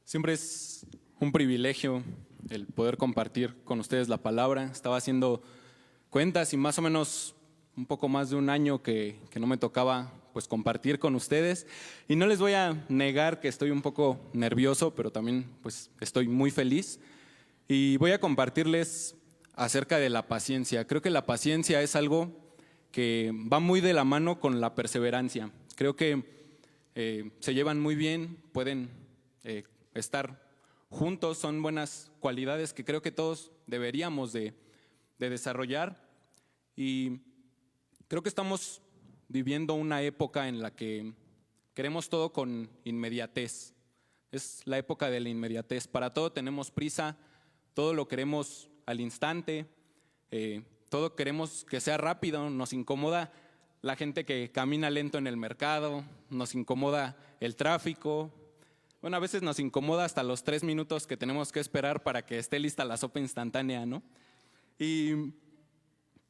Siempre es un privilegio el poder compartir con ustedes la palabra. Estaba haciendo cuentas y más o menos un poco más de un año que no me tocaba pues compartir con ustedes. Y no les voy a negar que estoy un poco nervioso, pero también pues estoy muy feliz. Y voy a compartirles acerca de la paciencia. Creo que la paciencia es algo que va muy de la mano con la perseverancia. Creo que se llevan muy bien, pueden estar juntos, son buenas cualidades que creo que todos deberíamos de desarrollar. Y creo que estamos viviendo una época en la que queremos todo con inmediatez. Es la época de la inmediatez. Para todo tenemos prisa, todo lo queremos al instante, todo queremos que sea rápido. Nos incomoda la gente que camina lento en el mercado, nos incomoda el tráfico. Bueno, a veces nos incomoda hasta los 3 minutos que tenemos que esperar para que esté lista la sopa instantánea, ¿no? Y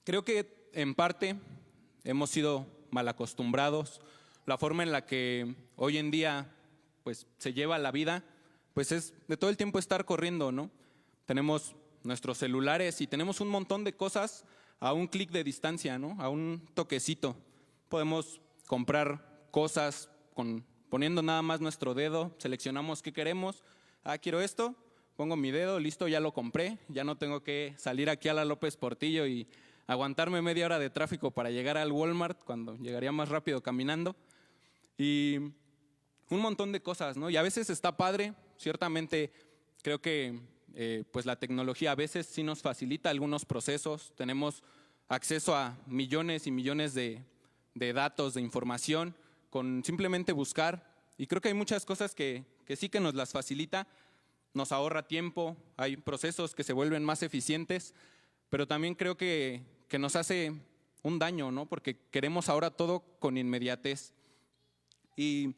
creo que en parte hemos sido mal acostumbrados. La forma en la que hoy en día pues, se lleva la vida pues es de todo el tiempo estar corriendo, ¿no? Tenemos nuestros celulares y tenemos un montón de cosas a un clic de distancia, ¿no? A un toquecito. Podemos comprar cosas poniendo nada más nuestro dedo, seleccionamos qué queremos. Quiero esto, pongo mi dedo, listo, ya lo compré, ya no tengo que salir aquí a la López Portillo y aguantarme media hora de tráfico para llegar al Walmart cuando llegaría más rápido caminando. Y un montón de cosas, ¿no? Y a veces está padre, ciertamente creo que pues la tecnología a veces sí nos facilita algunos procesos, tenemos acceso a millones y millones de datos, de información, con simplemente buscar, y creo que hay muchas cosas que sí que nos las facilita, nos ahorra tiempo, hay procesos que se vuelven más eficientes, pero también creo que nos hace un daño, ¿no? Porque queremos ahora todo con inmediatez. Y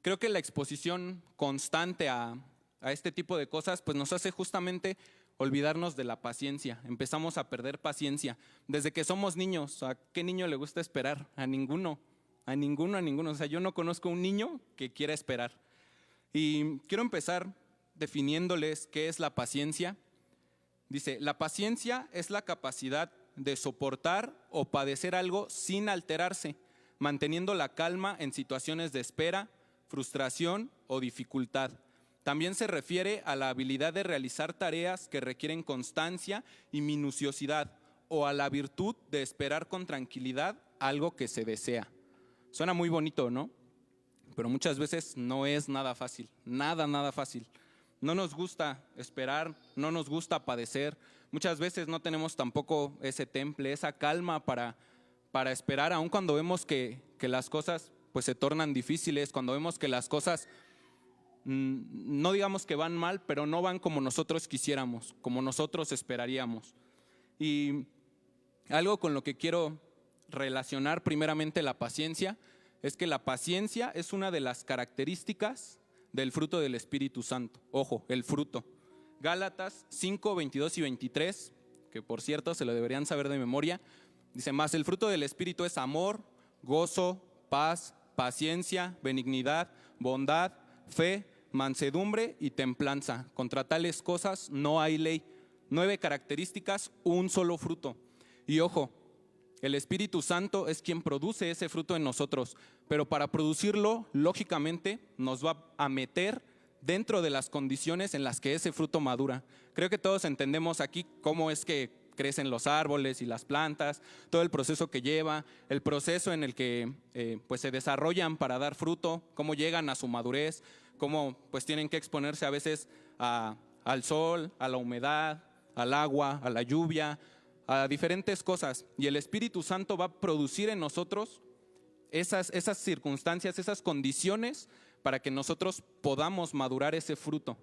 creo que la exposición constante a este tipo de cosas pues nos hace justamente olvidarnos de la paciencia, empezamos a perder paciencia. Desde que somos niños, ¿a qué niño le gusta esperar? A ninguno. A ninguno. O sea, yo no conozco un niño que quiera esperar. Y quiero empezar definiéndoles qué es la paciencia. Dice, la paciencia es la capacidad de soportar o padecer algo sin alterarse, manteniendo la calma en situaciones de espera, frustración o dificultad. También se refiere a la habilidad de realizar tareas que requieren constancia y minuciosidad, o a la virtud de esperar con tranquilidad algo que se desea. Suena muy bonito, ¿no? Pero muchas veces no es nada fácil, nada fácil. No nos gusta esperar, no nos gusta padecer. Muchas veces no tenemos tampoco ese temple, esa calma para esperar, aun cuando vemos que las cosas pues, se tornan difíciles, cuando vemos que las cosas, no digamos que van mal, pero no van como nosotros quisiéramos, como nosotros esperaríamos. Y algo con lo que quiero relacionar primeramente la paciencia es que la paciencia es una de las características del fruto del Espíritu Santo. Ojo, el fruto. Gálatas 5, 22 y 23, que por cierto se lo deberían saber de memoria, dice, más el fruto del Espíritu es amor, gozo, paz, paciencia, benignidad, bondad, fe, mansedumbre y templanza. Contra tales cosas no hay ley. 9 características, un solo fruto. Y ojo, el Espíritu Santo es quien produce ese fruto en nosotros, pero para producirlo, lógicamente, nos va a meter dentro de las condiciones en las que ese fruto madura. Creo que todos entendemos aquí cómo es que crecen los árboles y las plantas, todo el proceso que lleva, el proceso en el que pues se desarrollan para dar fruto, cómo llegan a su madurez, cómo pues tienen que exponerse a veces al sol, a la humedad, al agua, a la lluvia, a diferentes cosas, y el Espíritu Santo va a producir en nosotros esas circunstancias, esas condiciones para que nosotros podamos madurar ese fruto.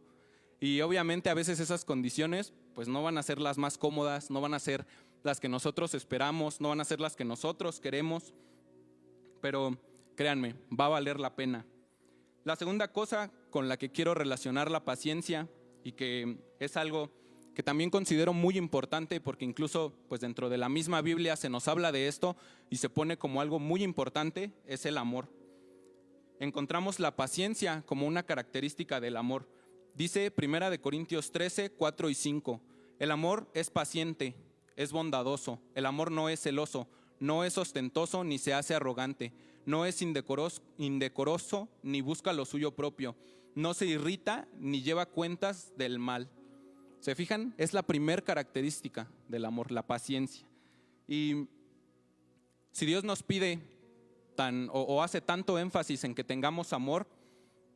Y obviamente a veces esas condiciones pues no van a ser las más cómodas, no van a ser las que nosotros esperamos, no van a ser las que nosotros queremos, pero créanme, va a valer la pena. La segunda cosa con la que quiero relacionar la paciencia, y que es algo que también considero muy importante porque incluso pues dentro de la misma Biblia se nos habla de esto y se pone como algo muy importante, es el amor. Encontramos la paciencia como una característica del amor. Dice Primera de Corintios 13, 4 y 5. El amor es paciente, es bondadoso. El amor no es celoso, no es ostentoso ni se hace arrogante. No es indecoroso ni busca lo suyo propio. No se irrita ni lleva cuentas del mal. ¿Se fijan? Es la primer característica del amor, la paciencia. Y si Dios nos pide o hace tanto énfasis en que tengamos amor,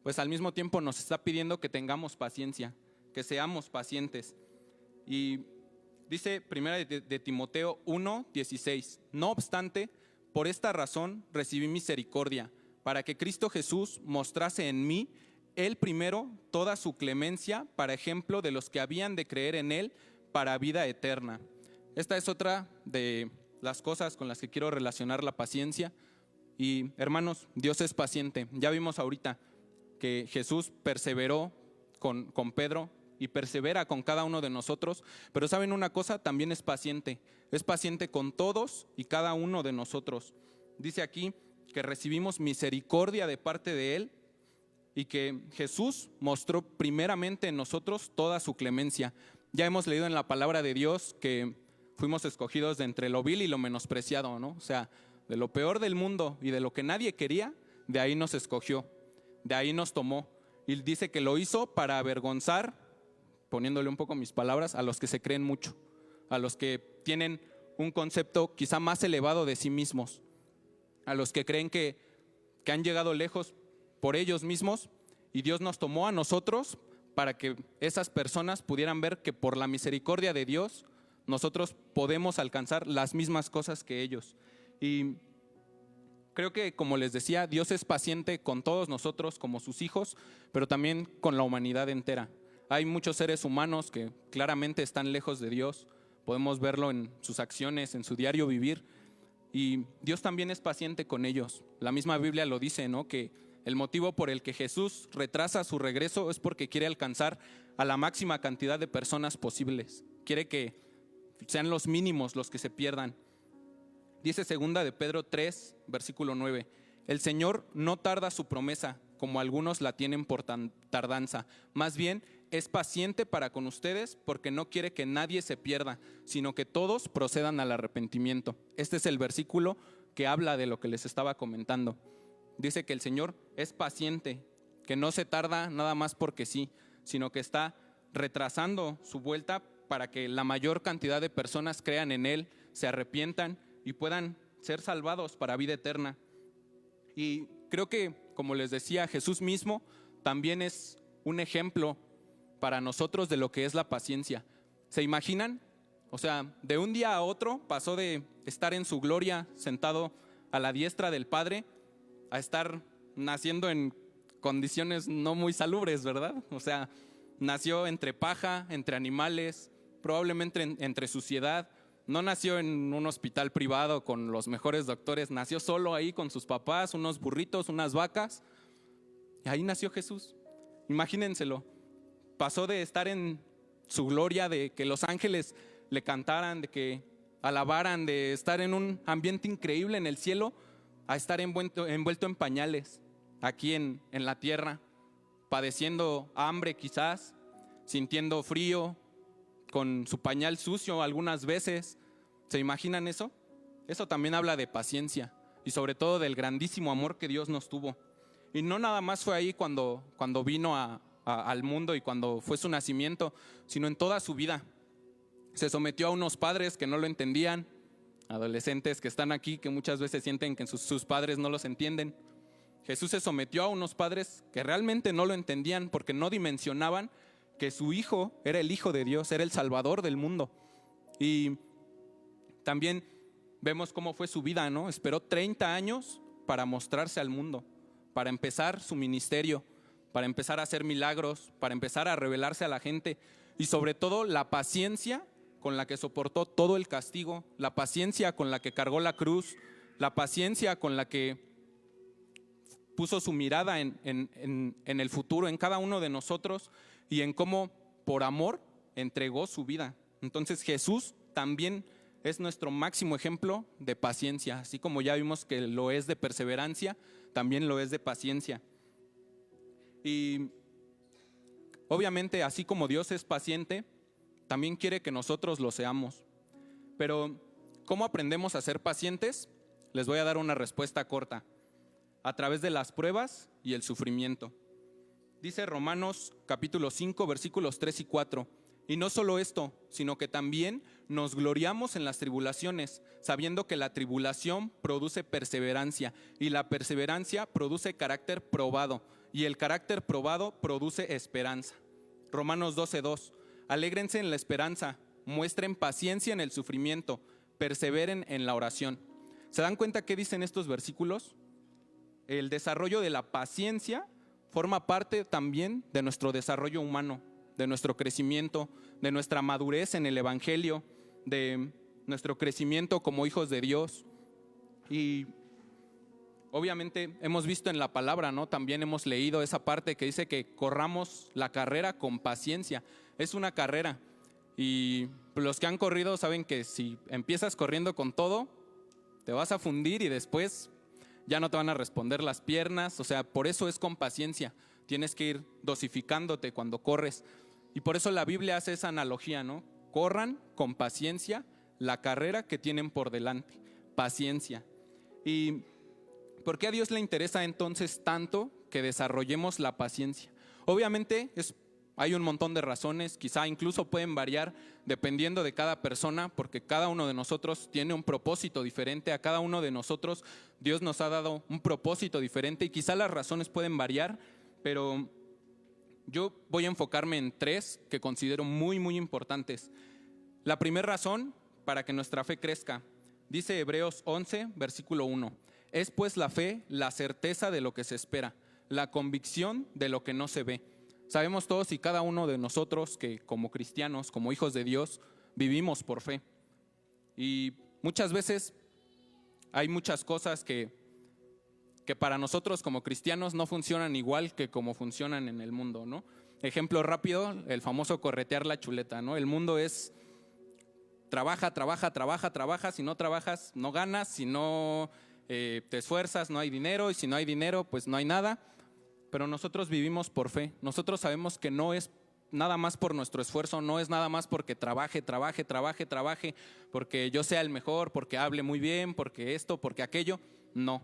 pues al mismo tiempo nos está pidiendo que tengamos paciencia, que seamos pacientes. Y dice Primera de Timoteo 1:16, no obstante, por esta razón recibí misericordia, para que Cristo Jesús mostrase en mí, Él primero, toda su clemencia, para ejemplo de los que habían de creer en Él para vida eterna. Esta es otra de las cosas con las que quiero relacionar la paciencia. Y hermanos, Dios es paciente. Ya vimos ahorita que Jesús perseveró con Pedro y persevera con cada uno de nosotros, pero ¿saben una cosa? También es paciente con todos y cada uno de nosotros. Dice aquí que recibimos misericordia de parte de Él y que Jesús mostró primeramente en nosotros toda su clemencia. Ya hemos leído en la palabra de Dios que fuimos escogidos de entre lo vil y lo menospreciado, ¿no? O sea, de lo peor del mundo y de lo que nadie quería, de ahí nos escogió, de ahí nos tomó. Y dice que lo hizo para avergonzar, poniéndole un poco mis palabras, a los que se creen mucho, a los que tienen un concepto quizá más elevado de sí mismos, a los que creen que han llegado lejos por ellos mismos, y Dios nos tomó a nosotros para que esas personas pudieran ver que por la misericordia de Dios nosotros podemos alcanzar las mismas cosas que ellos. Y creo que, como les decía, Dios es paciente con todos nosotros como sus hijos, pero también con la humanidad entera. Hay muchos seres humanos que claramente están lejos de Dios, podemos verlo en sus acciones, en su diario vivir, y Dios también es paciente con ellos. La misma Biblia lo dice, ¿no? Que el motivo por el que Jesús retrasa su regreso es porque quiere alcanzar a la máxima cantidad de personas posibles. Quiere que sean los mínimos los que se pierdan. Dice segunda de Pedro 3, versículo 9. El Señor no tarda su promesa, como algunos la tienen por tardanza. Más bien, es paciente para con ustedes porque no quiere que nadie se pierda, sino que todos procedan al arrepentimiento. Este es el versículo que habla de lo que les estaba comentando. Dice que el Señor es paciente, que no se tarda nada más porque sí, sino que está retrasando su vuelta para que la mayor cantidad de personas crean en Él, se arrepientan y puedan ser salvados para vida eterna. Y creo que, como les decía, Jesús mismo también es un ejemplo para nosotros de lo que es la paciencia. ¿Se imaginan? O sea, de un día a otro pasó de estar en su gloria, sentado a la diestra del Padre, a estar naciendo en condiciones no muy salubres, ¿verdad? O sea, nació entre paja, entre animales, probablemente entre suciedad. No nació en un hospital privado con los mejores doctores, nació solo ahí con sus papás, unos burritos, unas vacas. Y ahí nació Jesús. Imagínenselo. Pasó de estar en su gloria, de que los ángeles le cantaran, de que alabaran, de estar en un ambiente increíble en el cielo, a estar envuelto en pañales, aquí en la tierra, padeciendo hambre quizás, sintiendo frío, con su pañal sucio algunas veces. ¿Se imaginan eso? Eso también habla de paciencia y sobre todo del grandísimo amor que Dios nos tuvo. Y no nada más fue ahí cuando vino al mundo y cuando fue su nacimiento, sino en toda su vida. Se sometió a unos padres que no lo entendían, adolescentes que están aquí, que muchas veces sienten que sus padres no los entienden. Jesús se sometió a unos padres que realmente no lo entendían porque no dimensionaban que su hijo era el Hijo de Dios, era el Salvador del mundo. Y también vemos cómo fue su vida, ¿no? Esperó 30 años para mostrarse al mundo, para empezar su ministerio, para empezar a hacer milagros, para empezar a revelarse a la gente, y sobre todo la paciencia con la que soportó todo el castigo, la paciencia con la que cargó la cruz, la paciencia con la que puso su mirada en el futuro, en cada uno de nosotros, y en cómo por amor entregó su vida. Entonces Jesús también es nuestro máximo ejemplo de paciencia, así como ya vimos que lo es de perseverancia, también lo es de paciencia. Y obviamente, así como Dios es paciente, también quiere que nosotros lo seamos. Pero, ¿cómo aprendemos a ser pacientes? Les voy a dar una respuesta corta: a través de las pruebas y el sufrimiento. Dice Romanos capítulo 5, versículos 3 y 4. Y no solo esto, sino que también nos gloriamos en las tribulaciones, sabiendo que la tribulación produce perseverancia, y la perseverancia produce carácter probado, y el carácter probado produce esperanza. Romanos 12:2. Alégrense en la esperanza, muestren paciencia en el sufrimiento, perseveren en la oración. ¿Se dan cuenta qué dicen estos versículos? El desarrollo de la paciencia forma parte también de nuestro desarrollo humano, de nuestro crecimiento, de nuestra madurez en el Evangelio, de nuestro crecimiento como hijos de Dios. Y obviamente hemos visto en la palabra, ¿no? También hemos leído esa parte que dice que corramos la carrera con paciencia. Es una carrera, y los que han corrido saben que si empiezas corriendo con todo, te vas a fundir y después ya no te van a responder las piernas. O sea, por eso es con paciencia. Tienes que ir dosificándote cuando corres. Y por eso la Biblia hace esa analogía, ¿no? Corran con paciencia la carrera que tienen por delante. Paciencia. ¿Y por qué a Dios le interesa entonces tanto que desarrollemos la paciencia? Obviamente hay un montón de razones, quizá incluso pueden variar dependiendo de cada persona, porque cada uno de nosotros tiene un propósito diferente. A cada uno de nosotros Dios nos ha dado un propósito diferente, y quizá las razones pueden variar, pero yo voy a enfocarme en 3 que considero muy, muy importantes. La primera razón para que nuestra fe crezca, dice Hebreos 11, versículo 1. Es pues la fe la certeza de lo que se espera, la convicción de lo que no se ve. Sabemos todos y cada uno de nosotros que como cristianos, como hijos de Dios, vivimos por fe. Y muchas veces hay muchas cosas que para nosotros como cristianos no funcionan igual que como funcionan en el mundo, ¿no? Ejemplo rápido, el famoso corretear la chuleta, ¿no? El mundo es trabaja, si no trabajas no ganas, si no te esfuerzas no hay dinero, y si no hay dinero pues no hay nada. Pero nosotros vivimos por fe. Nosotros sabemos que no es nada más por nuestro esfuerzo, no es nada más porque trabaje, porque yo sea el mejor, porque hable muy bien, porque esto, porque aquello. No.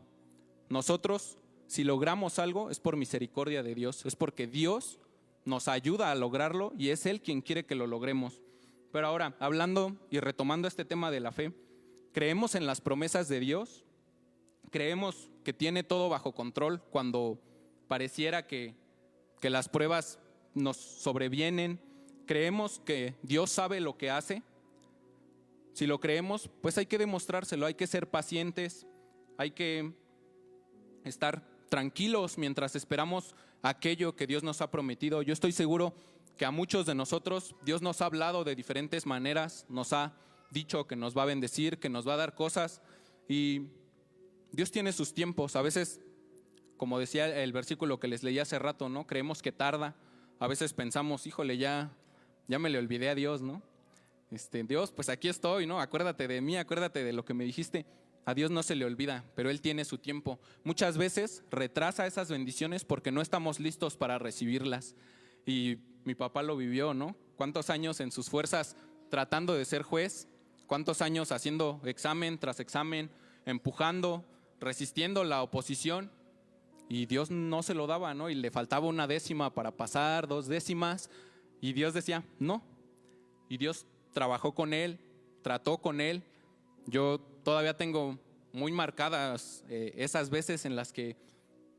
Nosotros, si logramos algo, es por misericordia de Dios, es porque Dios nos ayuda a lograrlo y es Él quien quiere que lo logremos. Pero ahora, hablando y retomando este tema de la fe, ¿creemos en las promesas de Dios? ¿Creemos que tiene todo bajo control cuando pareciera que las pruebas nos sobrevienen? ¿Creemos que Dios sabe lo que hace? Si lo creemos, pues hay que demostrárselo, hay que ser pacientes, hay que estar tranquilos mientras esperamos aquello que Dios nos ha prometido. Yo estoy seguro que a muchos de nosotros Dios nos ha hablado de diferentes maneras, nos ha dicho que nos va a bendecir, que nos va a dar cosas, y Dios tiene sus tiempos. A veces, como decía el versículo que les leí hace rato, ¿no? Creemos que tarda. A veces pensamos, híjole, ya me le olvidé a Dios, ¿no? Dios, pues aquí estoy, ¿no? Acuérdate de mí, acuérdate de lo que me dijiste. A Dios no se le olvida, pero Él tiene su tiempo. Muchas veces retrasa esas bendiciones porque no estamos listos para recibirlas. Y mi papá lo vivió, ¿no? ¿Cuántos años en sus fuerzas tratando de ser juez? ¿Cuántos años haciendo examen tras examen, empujando, resistiendo la oposición? Y Dios no se lo daba, ¿no? Y le faltaba 1 décima para pasar, 2 décimas. Y Dios decía, no. Y Dios trabajó con él, trató con él. Yo todavía tengo muy marcadas esas veces en las que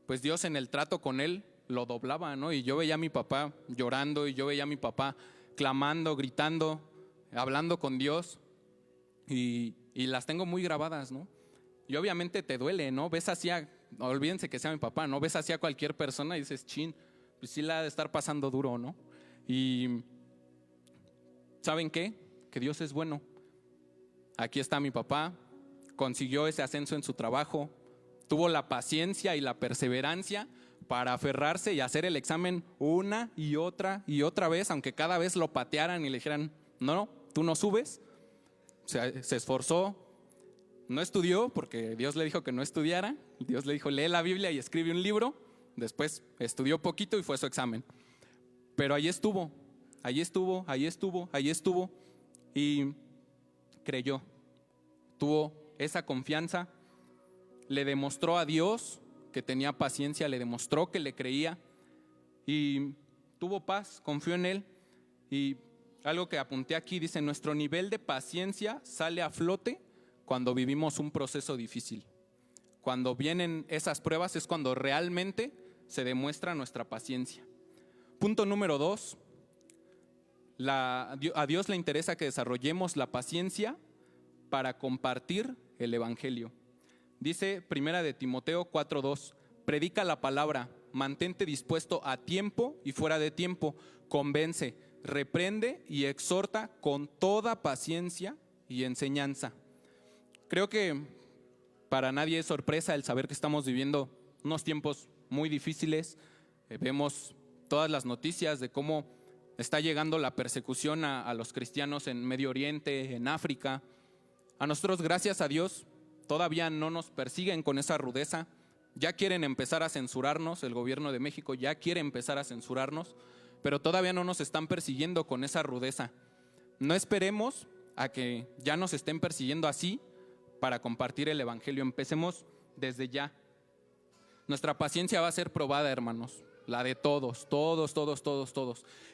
pues Dios en el trato con él lo doblaba, ¿no? Y yo veía a mi papá llorando, y yo veía a mi papá clamando, gritando, hablando con Dios, y las tengo muy grabadas, ¿no? Y obviamente te duele, ¿no? Ves hacia, olvídense que sea mi papá, ¿no? Ves hacia cualquier persona y dices, chin, pues sí la ha de estar pasando duro, ¿no? Y ¿saben qué? Que Dios es bueno. Aquí está mi papá, consiguió ese ascenso en su trabajo, tuvo la paciencia y la perseverancia para aferrarse y hacer el examen una y otra vez, aunque cada vez lo patearan y le dijeran, no, tú no subes. Se esforzó, no estudió porque Dios le dijo que no estudiara. Dios le dijo, lee la Biblia y escribe un libro. Después estudió poquito y fue su examen. Pero ahí estuvo, ahí estuvo, ahí estuvo, ahí estuvo y creyó. Tuvo esa confianza, le demostró a Dios que tenía paciencia, le demostró que le creía y tuvo paz, confió en Él. Y algo que apunté aquí dice: nuestro nivel de paciencia sale a flote cuando vivimos un proceso difícil. Cuando vienen esas pruebas es cuando realmente se demuestra nuestra paciencia. Punto número 2, a Dios le interesa que desarrollemos la paciencia para compartir el evangelio. Dice Primera de Timoteo 4:2, predica la palabra, mantente dispuesto a tiempo y fuera de tiempo, convence, reprende y exhorta con toda paciencia y enseñanza. Creo que para nadie es sorpresa el saber que estamos viviendo unos tiempos muy difíciles. Vemos todas las noticias de cómo está llegando la persecución a los cristianos en Medio Oriente, en África. A nosotros, gracias a Dios, todavía no nos persiguen con esa rudeza. Ya quieren empezar a censurarnos, el gobierno de México ya quiere empezar a censurarnos, pero todavía no nos están persiguiendo con esa rudeza. No esperemos a que ya nos estén persiguiendo así para compartir el evangelio. Empecemos desde ya. Nuestra paciencia va a ser probada, hermanos, la de todos.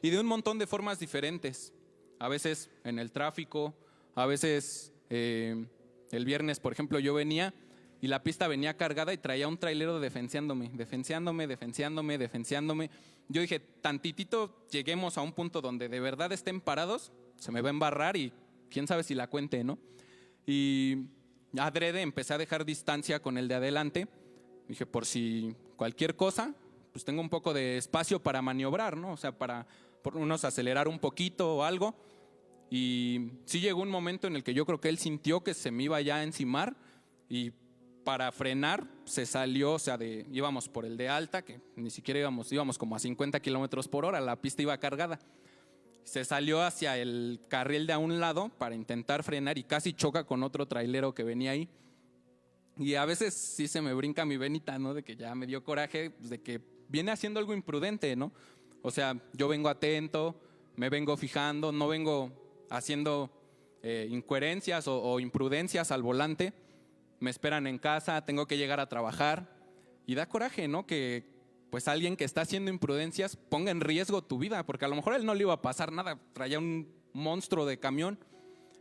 Y de un montón de formas diferentes. A veces en el tráfico, a veces el viernes, por ejemplo, yo venía y la pista venía cargada y traía un trailero defenciándome. Yo dije, tantitito lleguemos a un punto donde de verdad estén parados, se me va a embarrar y quién sabe si la cuente, ¿no? Y adrede empecé a dejar distancia con el de adelante. Dije, por si cualquier cosa, pues tengo un poco de espacio para maniobrar, ¿no? O sea, para por unos acelerar un poquito o algo. Y sí llegó un momento en el que yo creo que él sintió que se me iba ya a encimar y para frenar se salió, o sea, íbamos por el de alta, que ni siquiera íbamos como a 50 kilómetros por hora, la pista iba cargada. Se salió hacia el carril de a un lado para intentar frenar y casi choca con otro trailero que venía ahí. Y a veces sí se me brinca mi venita, ¿no? De que ya me dio coraje, pues de que viene haciendo algo imprudente, ¿no? O sea, yo vengo atento, me vengo fijando, no vengo haciendo incoherencias o imprudencias al volante. Me esperan en casa, tengo que llegar a trabajar. Y da coraje, ¿no? Que pues alguien que está haciendo imprudencias ponga en riesgo tu vida, porque a lo mejor a él no le iba a pasar nada, traía un monstruo de camión.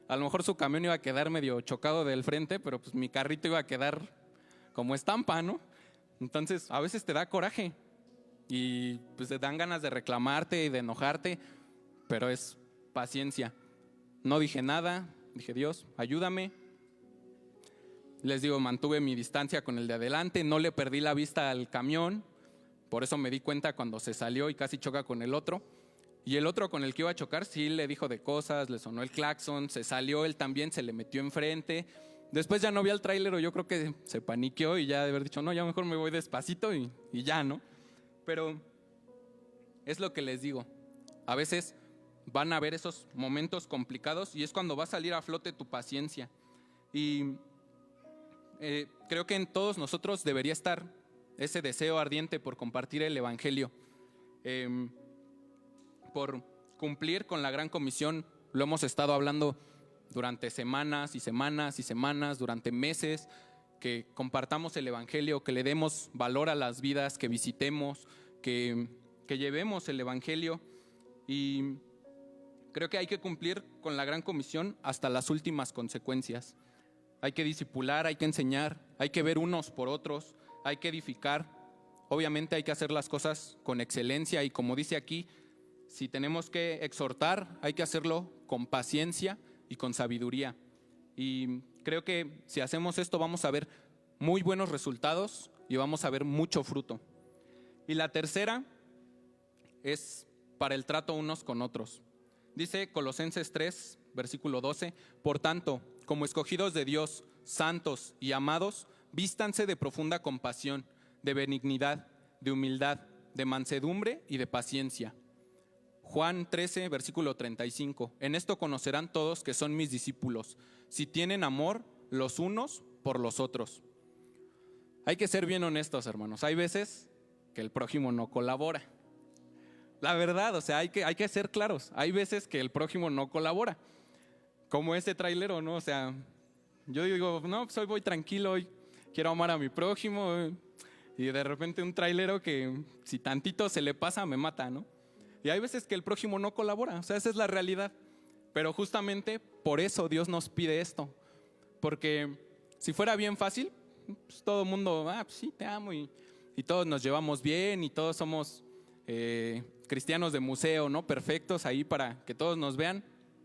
A lo mejor su camión iba a quedar medio chocado del frente, pero pues mi carrito iba a quedar como estampa, ¿no? Entonces, a veces te da coraje y pues te dan ganas de reclamarte y de enojarte, pero es paciencia. No dije nada, dije, Dios, ayúdame. Les digo, mantuve mi distancia con el de adelante, no le perdí la vista al camión, por eso me di cuenta cuando se salió y casi choca con el otro. Y el otro con el que iba a chocar sí le dijo de cosas, le sonó el claxon, se salió él también, se le metió enfrente. Después ya no vi al tráiler, yo creo que se paniqueó y ya de haber dicho, no, ya mejor me voy despacito y ya, ¿no? Pero es lo que les digo, a veces van a haber esos momentos complicados y es cuando va a salir a flote tu paciencia. Y creo que en todos nosotros debería estar ese deseo ardiente por compartir el evangelio. Por cumplir con la gran comisión, lo hemos estado hablando durante semanas, durante meses, que compartamos el evangelio, que le demos valor a las vidas, que visitemos, que llevemos el evangelio. Y creo que hay que cumplir con la gran comisión hasta las últimas consecuencias. Hay que discipular, hay que enseñar, hay que ver unos por otros, hay que edificar. Obviamente hay que hacer las cosas con excelencia y como dice aquí, si tenemos que exhortar, hay que hacerlo con paciencia y con sabiduría. Y creo que si hacemos esto vamos a ver muy buenos resultados y vamos a ver mucho fruto. Y la tercera es para el trato unos con otros. Dice Colosenses 3, versículo 12, por tanto, como escogidos de Dios, santos y amados, vístanse de profunda compasión, de benignidad, de humildad, de mansedumbre y de paciencia. Juan 13, versículo 35. En esto conocerán todos que son mis discípulos, si tienen amor los unos por los otros. Hay que ser bien honestos, hermanos. Hay veces que el prójimo no colabora. la verdad, o sea, hay que ser claros. Hay veces que el prójimo no colabora, como ese trailero, ¿no? O sea, yo digo, no, pues hoy voy tranquilo, hoy quiero amar a mi prójimo, y de repente un trailero que si tantito se le pasa me mata, ¿no? Y hay veces que el prójimo no colabora, o sea, esa es la realidad. Pero justamente por eso Dios nos pide esto, porque si fuera bien fácil, pues todo el mundo, pues sí, te amo, y todos nos llevamos bien, y todos somos cristianos de museo, ¿no? Perfectos ahí para que todos nos vean.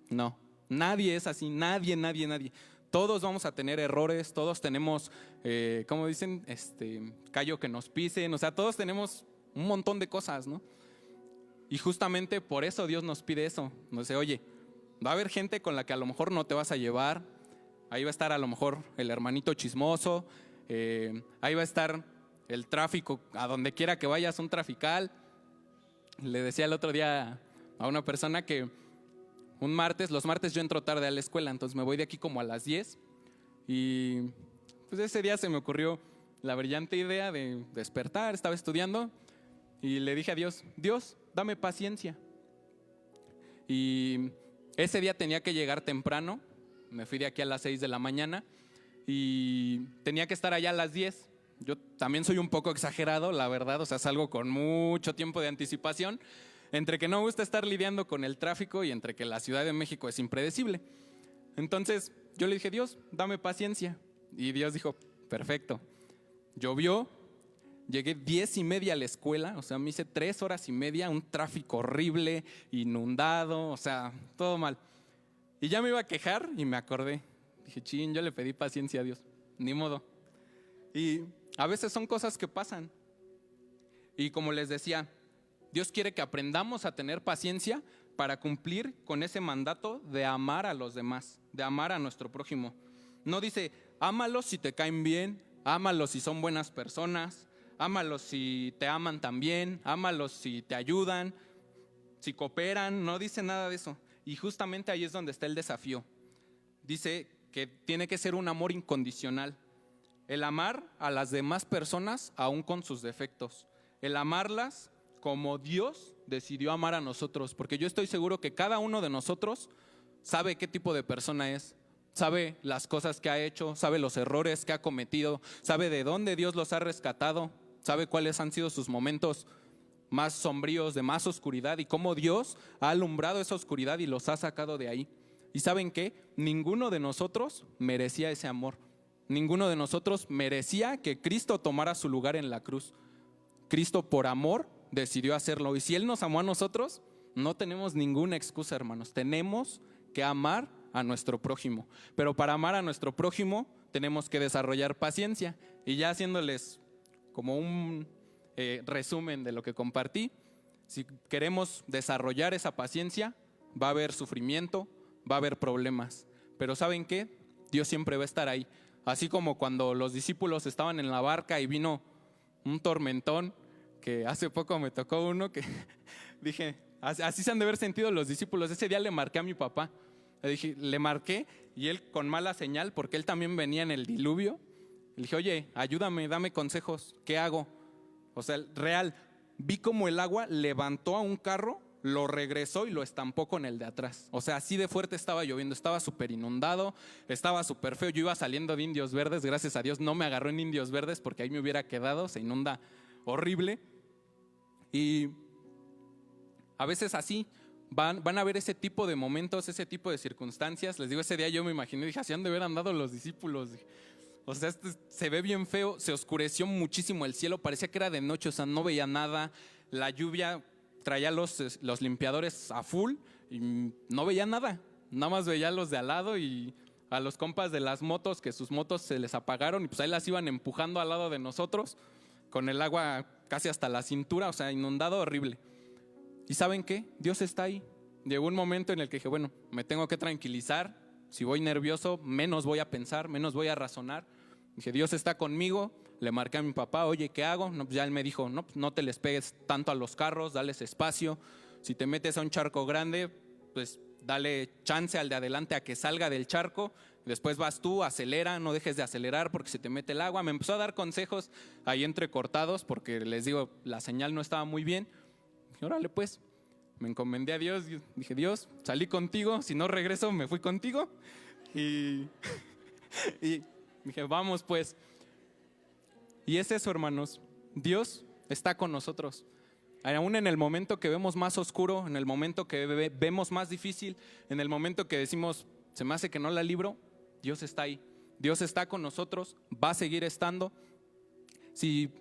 No, nadie es así, nadie. Todos vamos a tener errores, todos tenemos, como dicen, callo que nos pisen, o sea, todos tenemos un montón de cosas, ¿no? Y justamente por eso Dios nos pide eso. Nos dice, oye, va a haber gente con la que a lo mejor no te vas a llevar, ahí va a estar a lo mejor el hermanito chismoso, ahí va a estar el tráfico, a donde quiera que vayas, un trafical. Le decía el otro día a una persona que los martes yo entro tarde a la escuela, entonces me voy de aquí como a las 10, y pues ese día se me ocurrió la brillante idea de despertar, estaba estudiando y le dije a Dios, dame paciencia. Y ese día tenía que llegar temprano, me fui de aquí a las 6 de la mañana y tenía que estar allá a las 10. Yo también soy un poco exagerado, la verdad, o sea, salgo con mucho tiempo de anticipación, entre que no me gusta estar lidiando con el tráfico y entre que la Ciudad de México es impredecible. Entonces yo le dije, Dios, dame paciencia. Y Dios dijo, perfecto. Llovió, llegué 10:30 a la escuela, o sea, me hice 3 horas y media, un tráfico horrible, inundado, o sea, todo mal. Y ya me iba a quejar y me acordé. Dije, chin, yo le pedí paciencia a Dios, ni modo. Y a veces son cosas que pasan. Y como les decía, Dios quiere que aprendamos a tener paciencia para cumplir con ese mandato de amar a los demás, de amar a nuestro prójimo. No dice, ámalos si te caen bien, ámalos si son buenas personas, ámalos si te aman también, ámalos si te ayudan, si cooperan, no dice nada de eso. Y justamente ahí es donde está el desafío. Dice que tiene que ser un amor incondicional. El amar a las demás personas aún con sus defectos. El amarlas como Dios decidió amar a nosotros. Porque yo estoy seguro que cada uno de nosotros sabe qué tipo de persona es. Sabe las cosas que ha hecho, sabe los errores que ha cometido, sabe de dónde Dios los ha rescatado, sabe cuáles han sido sus momentos más sombríos, de más oscuridad, y cómo Dios ha alumbrado esa oscuridad y los ha sacado de ahí. ¿Y saben qué? Ninguno de nosotros merecía ese amor. Ninguno de nosotros merecía que Cristo tomara su lugar en la cruz. Cristo, por amor, decidió hacerlo. Y si Él nos amó a nosotros, no tenemos ninguna excusa, hermanos. Tenemos que amar a nuestro prójimo. Pero para amar a nuestro prójimo tenemos que desarrollar paciencia. Y ya haciéndoles como un resumen de lo que compartí, si queremos desarrollar esa paciencia, va a haber sufrimiento, va a haber problemas. Pero ¿saben qué? Dios siempre va a estar ahí. Así como cuando los discípulos estaban en la barca y vino un tormentón, que hace poco me tocó uno que dije, así se han de haber sentido los discípulos. Ese día le marqué a mi papá. Le marqué y él con mala señal, porque él también venía en el diluvio. Le dije, oye, ayúdame, dame consejos, ¿qué hago? O sea, real, vi como el agua levantó a un carro, lo regresó y lo estampó con el de atrás. O sea, así de fuerte estaba lloviendo, estaba súper inundado, estaba súper feo. Yo iba saliendo de Indios Verdes, gracias a Dios no me agarró en Indios Verdes porque ahí me hubiera quedado, se inunda horrible. Y a veces así van a haber ese tipo de momentos, ese tipo de circunstancias. Les digo, ese día yo me imaginé, dije, así han de haber andado los discípulos. O sea, se ve bien feo, se oscureció muchísimo el cielo, parecía que era de noche, o sea, no veía nada. La lluvia traía los limpiadores a full y no veía nada. Nada más veía a los de al lado y a los compas de las motos, que sus motos se les apagaron y pues ahí las iban empujando al lado de nosotros con el agua casi hasta la cintura, o sea, inundado horrible. ¿Y saben qué? Dios está ahí. Llegó un momento en el que dije, bueno, me tengo que tranquilizar. Si voy nervioso, menos voy a pensar, menos voy a razonar. Dije, Dios está conmigo. Le marqué a mi papá, oye, ¿qué hago? No, pues ya él me dijo, no, pues no te les pegues tanto a los carros, dales espacio. Si te metes a un charco grande, pues dale chance al de adelante a que salga del charco. Después vas tú, acelera, no dejes de acelerar porque se te mete el agua. Me empezó a dar consejos ahí entrecortados porque les digo, la señal no estaba muy bien. Dije, órale pues, me encomendé a Dios, dije, Dios, salí contigo, si no regreso me fui contigo. Y dije, vamos pues. Y es eso, hermanos, Dios está con nosotros. Aún en el momento que vemos más oscuro, en el momento que vemos más difícil, en el momento que decimos, se me hace que no la libro, Dios está ahí. Dios está con nosotros, va a seguir estando. Si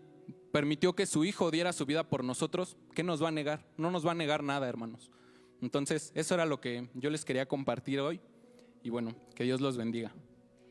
permitió que su Hijo diera su vida por nosotros, ¿qué nos va a negar? No nos va a negar nada, hermanos. Entonces, eso era lo que yo les quería compartir hoy. Y bueno, que Dios los bendiga.